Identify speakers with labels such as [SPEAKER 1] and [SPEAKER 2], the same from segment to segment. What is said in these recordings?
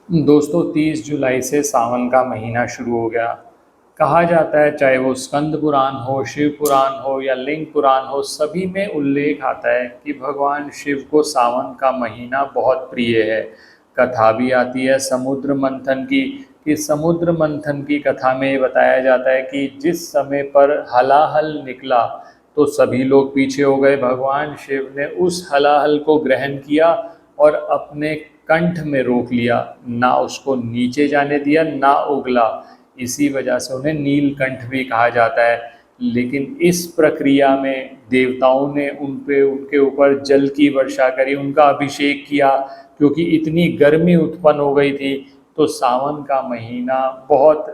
[SPEAKER 1] दोस्तों 30 जुलाई से सावन का महीना शुरू हो गया। कहा जाता है चाहे वो स्कंद पुराण हो, शिव पुराण हो या लिंग पुराण हो, सभी में उल्लेख आता है कि भगवान शिव को सावन का महीना बहुत प्रिय है। कथा भी आती है समुद्र मंथन की, कि समुद्र मंथन की कथा में ये बताया जाता है कि जिस समय पर हलाहल निकला तो सभी लोग पीछे हो गए। भगवान शिव ने उस हलाहल को ग्रहण किया और अपने कंठ में रोक लिया, ना उसको नीचे जाने दिया ना उगला। इसी वजह से उन्हें नीलकंठ भी कहा जाता है। लेकिन इस प्रक्रिया में देवताओं ने उन पे उनके ऊपर जल की वर्षा करी, उनका अभिषेक किया, क्योंकि इतनी गर्मी उत्पन्न हो गई थी। तो सावन का महीना बहुत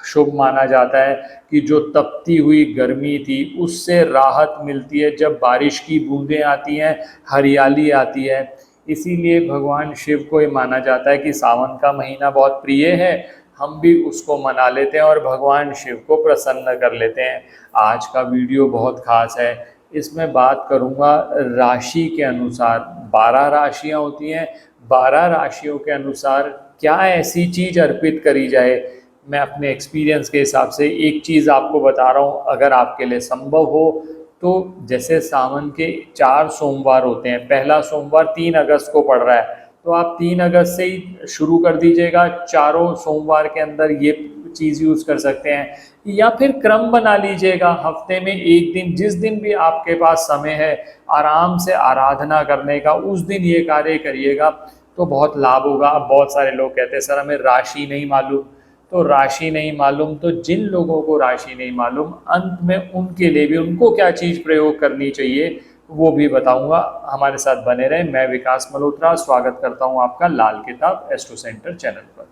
[SPEAKER 1] शुभ माना जाता है कि जो तपती हुई गर्मी थी उससे राहत मिलती है जब बारिश की बूंदें आती हैं, हरियाली आती है। इसीलिए भगवान शिव को ये माना जाता है कि सावन का महीना बहुत प्रिय है। हम भी उसको मना लेते हैं और भगवान शिव को प्रसन्न कर लेते हैं। आज का वीडियो बहुत खास है। इसमें बात करूंगा राशि के अनुसार। 12 राशियां होती हैं। 12 राशियों के अनुसार क्या ऐसी चीज अर्पित करी जाए। मैं अपने एक्सपीरियंस के हिसाब से एक चीज़ आपको बता रहा हूँ, अगर आपके लिए संभव हो तो। जैसे सावन के 4 सोमवार होते हैं, पहला सोमवार 3 अगस्त को पड़ रहा है, तो आप 3 अगस्त से ही शुरू कर दीजिएगा। चारों सोमवार के अंदर ये चीज़ यूज़ कर सकते हैं, या फिर क्रम बना लीजिएगा। हफ्ते में एक दिन, जिस दिन भी आपके पास समय है आराम से आराधना करने का, उस दिन ये कार्य करिएगा तो बहुत लाभ होगा। अब बहुत सारे लोग कहते हैं सर हमें राशि नहीं मालूम। तो राशि नहीं मालूम तो जिन लोगों को राशि नहीं मालूम, अंत में उनके लिए भी उनको क्या चीज़ प्रयोग करनी चाहिए वो भी बताऊंगा। हमारे साथ बने रहें। मैं विकास मल्होत्रा स्वागत करता हूं आपका लाल किताब एस्ट्रो सेंटर चैनल पर।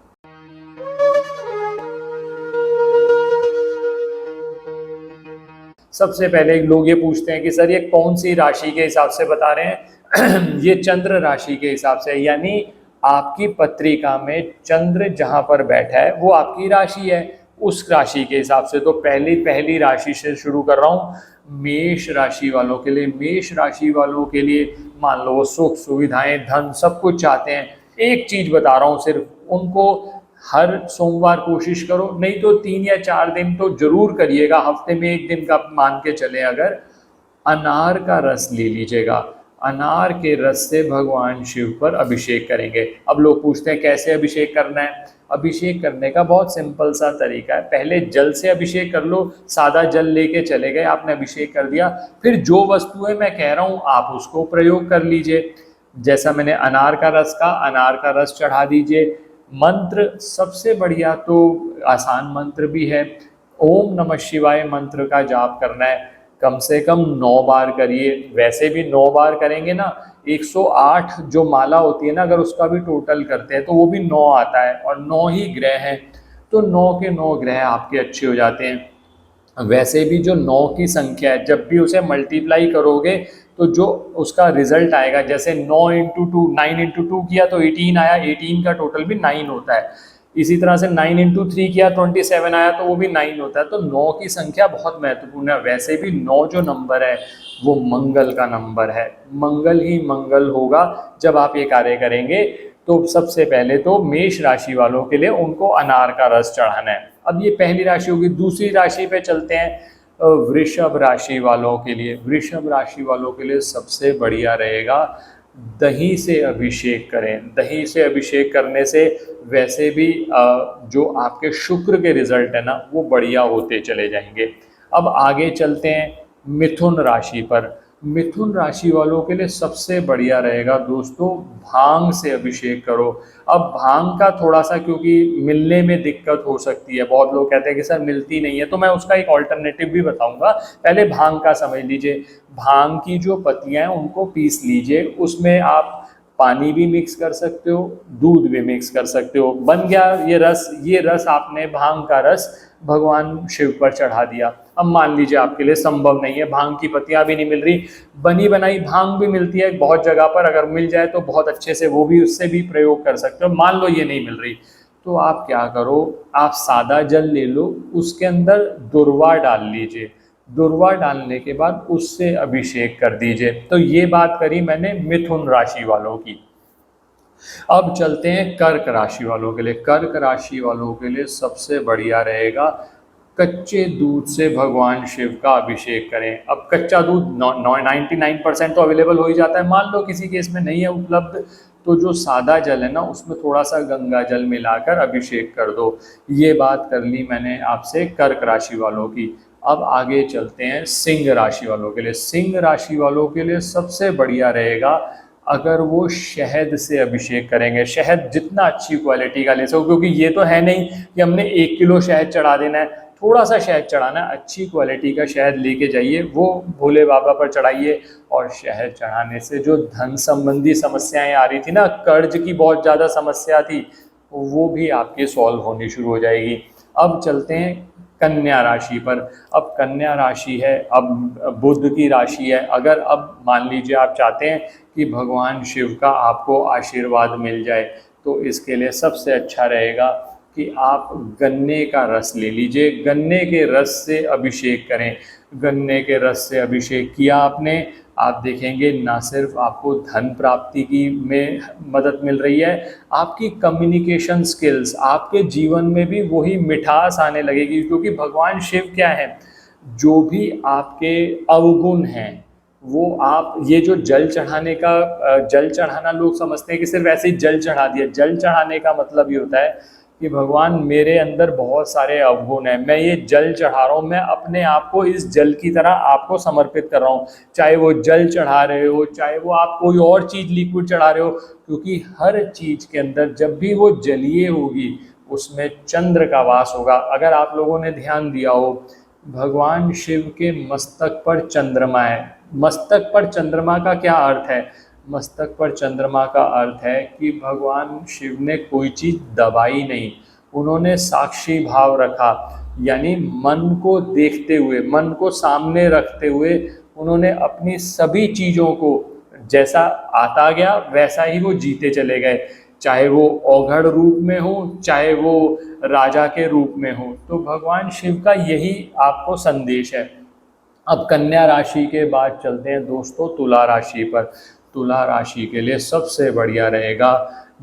[SPEAKER 1] सबसे पहले लोग ये पूछते हैं कि सर ये कौन सी राशि के हिसाब से बता रहे हैं। ये चंद्र राशि के हिसाब से, यानी आपकी पत्रिका में चंद्र जहां पर बैठा है वो आपकी राशि है, उस राशि के हिसाब से। तो पहली पहली राशि से शुरू कर रहा हूँ। मेष राशि वालों के लिए, मेष राशि वालों के लिए मान लो वो सुख सुविधाएं धन सब कुछ चाहते हैं। एक चीज बता रहा हूँ सिर्फ, उनको हर सोमवार कोशिश करो, नहीं तो 3 या 4 दिन तो जरूर करिएगा, हफ्ते में एक दिन का मान के चले। अगर अनार का रस ले लीजिएगा, अनार के रस से भगवान शिव पर अभिषेक करेंगे। अब लोग पूछते हैं कैसे अभिषेक करना है। अभिषेक करने का बहुत सिंपल सा तरीका है। पहले जल से अभिषेक कर लो, सादा जल लेके चले गए, आपने अभिषेक कर दिया। फिर जो वस्तुएं मैं कह रहा हूँ आप उसको प्रयोग कर लीजिए। जैसा मैंने अनार का रस का, अनार का रस चढ़ा दीजिए। मंत्र सबसे बढ़िया तो आसान मंत्र भी है, ओम नमः शिवाय मंत्र का जाप करना है। कम से कम 9 बार करिए। वैसे भी 9 बार करेंगे ना, 108 जो माला होती है ना, अगर उसका भी टोटल करते हैं तो वो भी 9 आता है, और 9 ही ग्रह हैं। तो 9 के 9 ग्रह आपके अच्छे हो जाते हैं। वैसे भी जो 9 की संख्या है, जब भी उसे मल्टीप्लाई करोगे तो जो उसका रिजल्ट आएगा, जैसे 9 इंटू टू 9 इंटू टू किया तो 18 आया, 18 का टोटल भी 9 होता है। इसी तरह से 9 इंटू थ्री किया 27 आया तो वो भी 9 होता है। तो 9 की संख्या बहुत महत्वपूर्ण है। वैसे भी 9 जो नंबर है वो मंगल का नंबर है। मंगल ही मंगल होगा जब आप ये कार्य करेंगे। तो सबसे पहले तो मेष राशि वालों के लिए उनको अनार का रस चढ़ाना है। अब ये पहली राशि होगी। दूसरी राशि पे चलते हैं। वृषभ राशि वालों के लिए, वृषभ राशि वालों के लिए सबसे बढ़िया रहेगा दही से अभिषेक करें। दही से अभिषेक करने से वैसे भी जो आपके शुक्र के रिजल्ट है ना वो बढ़िया होते चले जाएंगे। अब आगे चलते हैं मिथुन राशि पर। मिथुन राशि वालों के लिए सबसे बढ़िया रहेगा दोस्तों, भांग से अभिषेक करो। अब भांग का थोड़ा सा क्योंकि मिलने में दिक्कत हो सकती है, बहुत लोग कहते हैं कि सर मिलती नहीं है, तो मैं उसका एक ऑल्टरनेटिव भी बताऊंगा। पहले भांग का समझ लीजिए। भांग की जो पत्तियां हैं उनको पीस लीजिए, उसमें आप पानी भी मिक्स कर सकते हो, दूध भी मिक्स कर सकते हो, बन गया ये रस। ये रस आपने भांग का रस भगवान शिव पर चढ़ा दिया। अब मान लीजिए आपके लिए संभव नहीं है, भांग की पत्तियां भी नहीं मिल रही, बनी बनाई भांग भी मिलती है बहुत जगह पर, अगर मिल जाए तो बहुत अच्छे से वो भी, उससे भी प्रयोग कर सकते हो। मान लो ये नहीं मिल रही तो आप क्या करो, आप सादा जल ले लो, उसके अंदर दुर्वा डाल लीजिए। दुर्वा डालने के बाद उससे अभिषेक कर दीजिए। तो ये बात करी मैंने मिथुन राशि वालों की। अब चलते हैं कर्क राशि वालों के लिए। कर्क राशि वालों के लिए सबसे बढ़िया रहेगा कच्चे दूध से भगवान शिव का अभिषेक करें। अब कच्चा दूध 99% तो अवेलेबल हो ही जाता है, मान लो किसी केस में नहीं है उपलब्ध, तो जो सादा जल है ना उसमें थोड़ा सा गंगा जल मिलाकर अभिषेक कर दो। ये बात कर ली मैंने आपसे कर्क राशि वालों की। अब आगे चलते हैं सिंह राशि वालों के लिए। सिंह राशि वालों के लिए सबसे बढ़िया रहेगा अगर वो शहद से अभिषेक करेंगे। शहद जितना अच्छी क्वालिटी का ले सको, क्योंकि ये तो है नहीं कि हमने 1 किलो शहद चढ़ा देना है, थोड़ा सा शहद चढ़ाना है। अच्छी क्वालिटी का शहद लेके जाइए, वो भोले बाबा पर चढ़ाइए। और शहद चढ़ाने से जो धन संबंधी समस्याएं आ रही थी ना, कर्ज की बहुत ज़्यादा समस्या थी, वो भी आपकी सॉल्व होनी शुरू हो जाएगी। अब चलते हैं कन्या राशि पर। अब कन्या राशि है, अब बुध की राशि है। अगर अब मान लीजिए आप चाहते हैं कि भगवान शिव का आपको आशीर्वाद मिल जाए, तो इसके लिए सबसे अच्छा रहेगा कि आप गन्ने का रस ले लीजिए, गन्ने के रस से अभिषेक करें। गन्ने के रस से अभिषेक किया आपने, आप देखेंगे ना सिर्फ आपको धन प्राप्ति की में मदद मिल रही है, आपकी कम्युनिकेशन स्किल्स, आपके जीवन में भी वही मिठास आने लगेगी। क्योंकि भगवान शिव क्या है, जो भी आपके अवगुण हैं वो आप, ये जो जल चढ़ाने का जल चढ़ाना लोग समझते हैं कि सिर्फ ऐसे ही जल चढ़ा दिया। जल चढ़ाने का मतलब ये होता है कि भगवान मेरे अंदर बहुत सारे अवगुण हैं, मैं ये जल चढ़ा रहा हूँ, मैं अपने आप को इस जल की तरह आपको समर्पित कर रहा हूँ। चाहे वो जल चढ़ा रहे हो, चाहे वो आप कोई और चीज़ लिक्विड चढ़ा रहे हो, क्योंकि हर चीज़ के अंदर जब भी वो जलीय होगी उसमें चंद्र का वास होगा। अगर आप लोगों ने ध्यान दिया हो, भगवान शिव के मस्तक पर चंद्रमा है। मस्तक पर चंद्रमा का क्या अर्थ है? मस्तक पर चंद्रमा का अर्थ है कि भगवान शिव ने कोई चीज़ दबाई नहीं, उन्होंने साक्षी भाव रखा। यानी मन को देखते हुए, मन को सामने रखते हुए उन्होंने अपनी सभी चीज़ों को जैसा आता गया वैसा ही वो जीते चले गए। चाहे वो औघड़ रूप में हो, चाहे वो राजा के रूप में हो। तो भगवान शिव का यही आपको संदेश है। अब कन्या राशि के बाद चलते हैं दोस्तों तुला राशि पर। तुला राशि के लिए सबसे बढ़िया रहेगा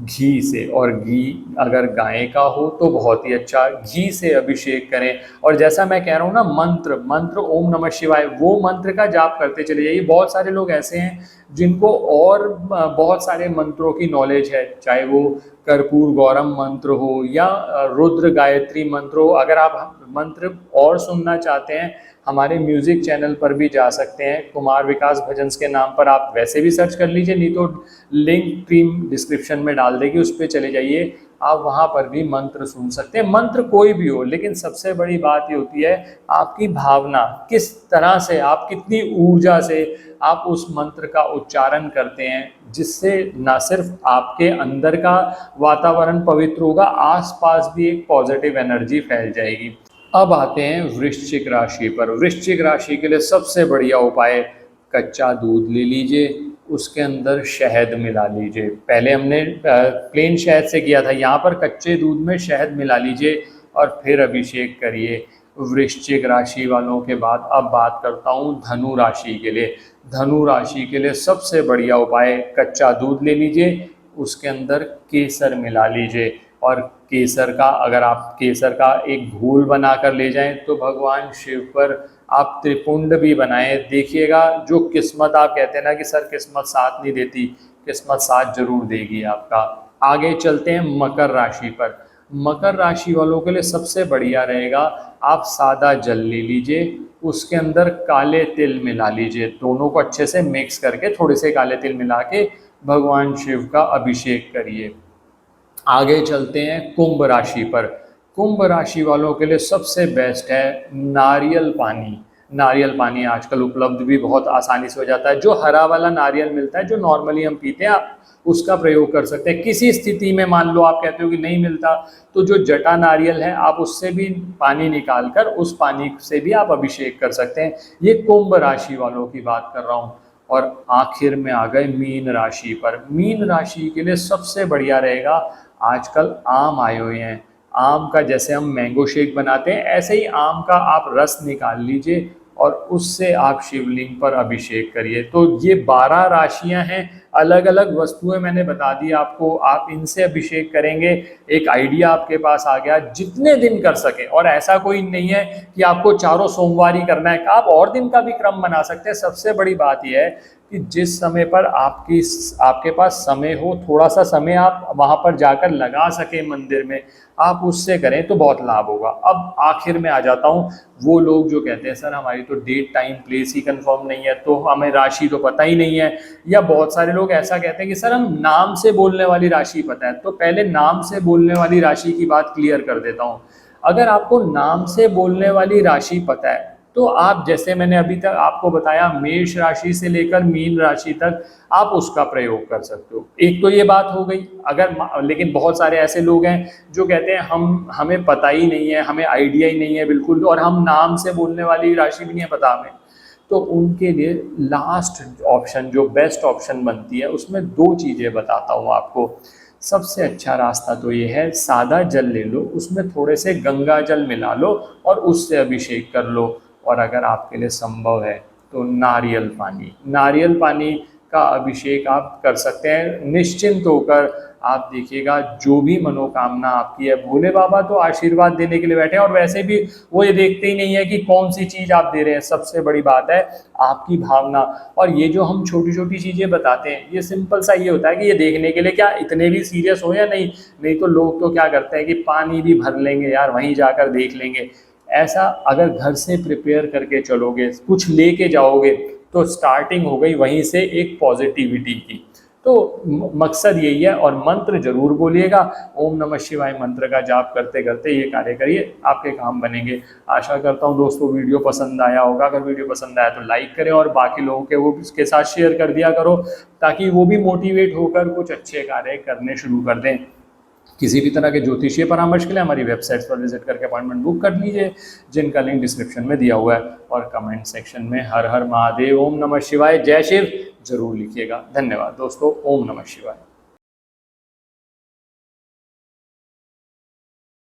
[SPEAKER 1] घी से, और घी अगर गाय का हो तो बहुत ही अच्छा, घी से अभिषेक करें। और जैसा मैं कह रहा हूँ ना, मंत्र मंत्र ओम नमः शिवाय, वो मंत्र का जाप करते चले जाइए। बहुत सारे लोग ऐसे हैं जिनको और बहुत सारे मंत्रों की नॉलेज है, चाहे वो कर्पूर गौरम मंत्र हो या रुद्र गायत्री मंत्र हो। अगर आप मंत्र और सुनना चाहते हैं, हमारे म्यूज़िक चैनल पर भी जा सकते हैं, कुमार विकास भजन्स के नाम पर आप वैसे भी सर्च कर लीजिए, नहीं तो लिंक टीम डिस्क्रिप्शन में डाल देगी, उस पर चले जाइए, आप वहाँ पर भी मंत्र सुन सकते हैं। मंत्र कोई भी हो, लेकिन सबसे बड़ी बात ये होती है आपकी भावना, किस तरह से आप, कितनी ऊर्जा से आप उस मंत्र का उच्चारण करते हैं, जिससे ना सिर्फ आपके अंदर का वातावरण पवित्र होगा, आसपास भी एक पॉजिटिव एनर्जी फैल जाएगी। अब आते हैं वृश्चिक राशि पर। वृश्चिक राशि के लिए सबसे बढ़िया उपाय, कच्चा दूध ले लीजिए, उसके अंदर शहद मिला लीजिए। पहले हमने प्लेन शहद से किया था, यहाँ पर कच्चे दूध में शहद मिला लीजिए और फिर अभिषेक करिए। वृश्चिक राशि वालों के बाद अब बात करता हूँ धनु राशि के लिए। धनु राशि के लिए सबसे बढ़िया उपाय, कच्चा दूध ले लीजिए, उसके अंदर केसर मिला लीजिए। और केसर का, अगर आप केसर का एक घोल बना कर ले जाएं तो भगवान शिव पर आप त्रिपुंड भी बनाएं, देखिएगा जो किस्मत, आप कहते हैं ना कि सर किस्मत साथ नहीं देती, किस्मत साथ जरूर देगी आपका। आगे चलते हैं मकर राशि पर। मकर राशि वालों के लिए सबसे बढ़िया रहेगा, आप सादा जल ले लीजिए, उसके अंदर काले तिल मिला लीजिए, दोनों को अच्छे से मिक्स करके थोड़े से काले तिल मिला के भगवान शिव का अभिषेक करिए। आगे चलते हैं कुंभ राशि पर। कुंभ राशि वालों के लिए सबसे बेस्ट है नारियल पानी। नारियल पानी आजकल उपलब्ध भी बहुत आसानी से हो जाता है। जो हरा वाला नारियल मिलता है, जो नॉर्मली हम पीते हैं, आप उसका प्रयोग कर सकते हैं। किसी स्थिति में मान लो आप कहते हो कि नहीं मिलता, तो जो जटा नारियल है आप उससे भी पानी निकाल कर उस पानी से भी आप अभिषेक कर सकते हैं। ये कुंभ राशि वालों की बात कर रहा हूँ। और आखिर में आ गए मीन राशि पर। मीन राशि के लिए सबसे बढ़िया रहेगा, आजकल आम आए हुए हैं, आम का जैसे हम मैंगो शेक बनाते हैं, ऐसे ही आम का आप रस निकाल लीजिए और उससे आप शिवलिंग पर अभिषेक करिए। तो ये 12 राशियां हैं। अलग अलग वस्तुएं मैंने बता दी आपको, आप इनसे अभिषेक करेंगे, एक आइडिया आपके पास आ गया। जितने दिन कर सके, और ऐसा कोई नहीं है कि आपको चारों सोमवार ही करना है, आप और दिन का भी क्रम बना सकते हैं। सबसे बड़ी बात यह है कि जिस समय पर आपके पास समय हो, थोड़ा सा समय आप वहां पर जाकर लगा सके मंदिर में, आप उससे करें तो बहुत लाभ होगा। अब आखिर में आ जाता हूँ, वो लोग जो कहते हैं सर हमारी तो डेट टाइम प्लेस ही कंफर्म नहीं है, तो हमें राशि तो पता ही नहीं है, या बहुत सारे लोग ऐसा कहते हैं कि सर हम नाम से बोलने वाली राशि पता है। तो पहले नाम से बोलने वाली राशि की बात क्लियर कर देता हूँ। अगर आपको नाम से बोलने वाली राशि पता है, तो आप, जैसे मैंने अभी तक आपको बताया, मेष राशि से लेकर मीन राशि तक आप उसका प्रयोग कर सकते हो। एक तो ये बात हो गई। लेकिन बहुत सारे ऐसे लोग हैं जो कहते हैं हमें पता ही नहीं है, हमें आइडिया ही नहीं है बिल्कुल, और हम नाम से बोलने वाली राशि भी नहीं है पता हमें। तो उनके लिए लास्ट ऑप्शन, जो बेस्ट ऑप्शन बनती है, उसमें दो चीज़ें बताता हूँ आपको। सबसे अच्छा रास्ता तो ये है, सादा जल ले लो, उसमें थोड़े से गंगा जल मिला लो और उससे अभिषेक कर लो। और अगर आपके लिए संभव है तो नारियल पानी का अभिषेक आप कर सकते हैं निश्चिंत होकर। आप देखिएगा जो भी मनोकामना आपकी है, भोले बाबा तो आशीर्वाद देने के लिए बैठे हैं, और वैसे भी वो ये देखते ही नहीं है कि कौन सी चीज़ आप दे रहे हैं। सबसे बड़ी बात है आपकी भावना। और ये जो हम छोटी छोटी चीज़ें बताते हैं, ये सिंपल सा ये होता है कि ये देखने के लिए क्या इतने भी सीरियस हो या नहीं तो लोग तो क्या करते हैं कि पानी भी भर लेंगे यार, वहीं जाकर देख लेंगे। ऐसा अगर घर से प्रिपेयर करके चलोगे, कुछ लेके जाओगे, तो स्टार्टिंग हो गई वहीं से एक पॉजिटिविटी की। तो मकसद यही है। और मंत्र जरूर बोलिएगा, ओम नमः शिवाय मंत्र का जाप करते करते ये कार्य करिए, आपके काम बनेंगे। आशा करता हूँ दोस्तों वीडियो पसंद आया होगा। अगर वीडियो पसंद आया तो लाइक करें, और बाकी लोगों के वो उसके साथ शेयर कर दिया करो, ताकि वो भी मोटिवेट होकर कुछ अच्छे कार्य करने शुरू कर दें। किसी भी तरह के ज्योतिषीय परामर्श के लिए हमारी वेबसाइट्स पर विजिट करके अपॉइंटमेंट बुक कर लीजिए, जिनका लिंक डिस्क्रिप्शन में दिया हुआ है। और कमेंट सेक्शन में हर हर महादेव, ओम नमः शिवाय, जय शिव जरूर लिखिएगा। धन्यवाद दोस्तों। ओम नमः शिवाय।